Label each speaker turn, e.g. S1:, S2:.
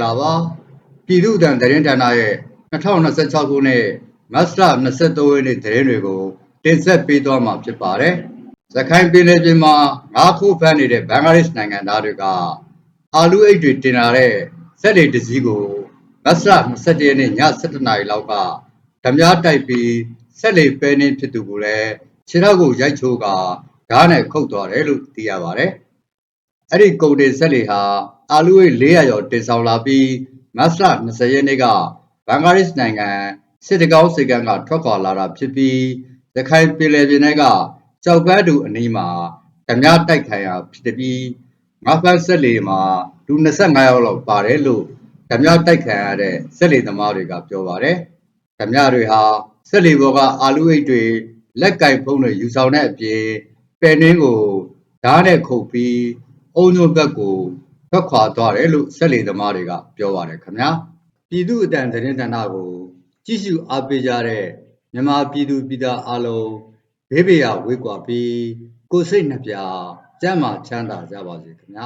S1: လာပါပြည်သူ့တန်သတင်းဌာနရဲ့2026ခုနှစ်မတ်လ23ရက်နေ့သတင်းတွေကိုတင်ဆက်ပေးသွားမှာဖြစ်ပါတယ်။ရခိုင်ပြည်နယ်ပြင်မှာငါးခုဖမ်းနေတဲ့ဘင်္ဂလားဒေ့ရှ်နိုင်ငံသားတွေကအာလူအိတ်တွေတင်လာတဲ့စက်တွေတစ်စီးကိုမတ်လ21ရက်နေ့ည7:00 နာရီလောက်ကဓမြတိုက်ပြီးဆက်လေပဲနှင်းဖြစ်သူကိုလည်းခြေထောက်ကိုရိုက်ချိုးကာဓာတ်နဲ့ခုတ်သွားတယ်လို့သိရပါတယ်။အဲ့ဒီကုန်တင်ဆက်လေဟာအာလူအိတ်400ကျော်တင်ဆောင်လာပြီးမတ်လ20ရက်နေ့ကဘင်္ဂလားဒေ့ရှ်နိုင်ငံစစ်တကောင်းစိတ်ကမ်းကထွက်ခွာလာတာဖြစ်ပြီးရခိုင်ပြည်နယ်ပြင်ကကြောက်ပန်းတူအနီးမှာဓမြတိုက်ခိုင်ရာဖြစ်ပြီးငါးဖမ်းဆက်လေမှာလူ25ယောက်လောက်ပါတယ်လို့ဓမြတိုက်ခိုင်ရတဲ့ဆက်လေသမားတွေကပြောပါတယ်။ဓမြတွေဟာဆက်လေဘော်ကအာလူအိတ်တွေလက်ကင်ဖုံးတွေယူဆောင်တဲ့အပြင်ပယ်နှင်းကိုဓာတ်နဲ့ခုတ်ပြီးအုံညွန့်ဘက်ကိုထွက်ခွာသွားတယ်လို့ဆက်လေသမားတွေကပြောပါတယ်ခင်ဗျာပြည်သူ့အတန်သတင်းဌာနကိုကြည့်ရှုအားပေးကြတဲ့မြန်မာပြည်သူပြည်သားအားလုံးဘေးပရာဝေးကွာပြီးကိုယ်စိတ်နှပြကျန်းမာချမ်းသာကြပါစေခင်ဗျာ